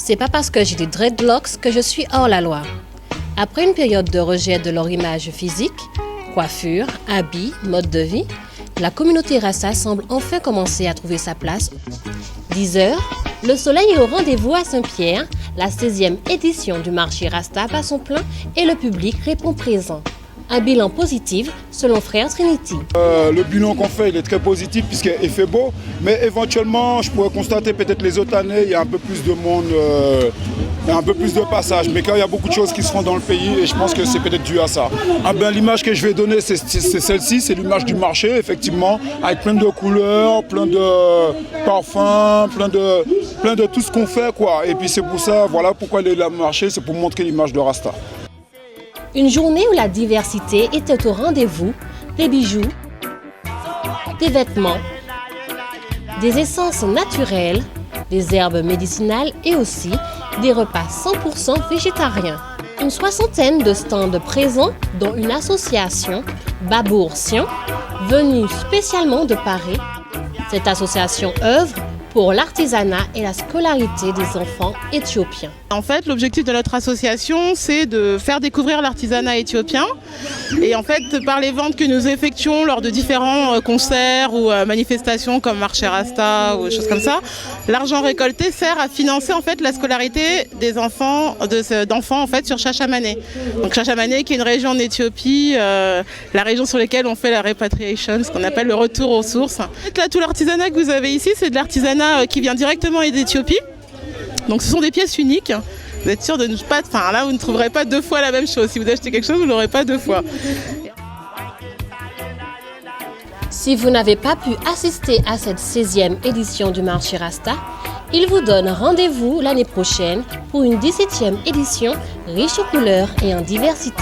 C'est pas parce que j'ai des dreadlocks que je suis hors la loi. Après une période de rejet de leur image physique, coiffure, habits, mode de vie, la communauté Rasta semble enfin commencer à trouver sa place. 10h, le soleil est au rendez-vous à Saint-Pierre. La 16e édition du marché Rasta bat son plein et le public répond présent. Un bilan positif selon Frère Trinity. Le bilan qu'on fait, il est très positif puisqu'il fait beau, mais éventuellement, je pourrais constater peut-être les autres années, il y a un peu plus de monde, il y a un peu plus de passage. Mais quand il y a beaucoup de choses qui se font dans le pays, et je pense que c'est peut-être dû à ça. L'image que je vais donner, c'est celle-ci, c'est l'image du marché, effectivement, avec plein de couleurs, plein de parfums, plein de tout ce qu'on fait, quoi. Et puis c'est pour ça, voilà pourquoi le marché, c'est pour montrer l'image de Rasta. Une journée où la diversité était au rendez-vous, des bijoux, des vêtements, des essences naturelles, des herbes médicinales et aussi des repas 100% végétariens. Une soixantaine de stands présents, dont une association, Babour Sion, venue spécialement de Paris. Cette association œuvre pour l'artisanat et la scolarité des enfants éthiopiens. En fait, l'objectif de notre association, c'est de faire découvrir l'artisanat éthiopien. Et en fait, par les ventes que nous effectuons lors de différents concerts ou manifestations comme Marché Rasta ou des choses comme ça, l'argent récolté sert à financer en fait la scolarité des enfants, d'enfants en fait sur Chachamané. Donc Chachamané qui est une région en Éthiopie, la région sur laquelle on fait la repatriation, ce qu'on appelle le retour aux sources. En fait, là, tout l'artisanat que vous avez ici, c'est de l'artisanat qui vient directement d'Éthiopie. Donc ce sont des pièces uniques. Vous êtes sûr de ne pas... Enfin là, vous ne trouverez pas deux fois la même chose. Si vous achetez quelque chose, vous ne l'aurez pas deux fois. Si vous n'avez pas pu assister à cette 16e édition du marché Rasta, il vous donne rendez-vous l'année prochaine pour une 17e édition riche en couleurs et en diversité.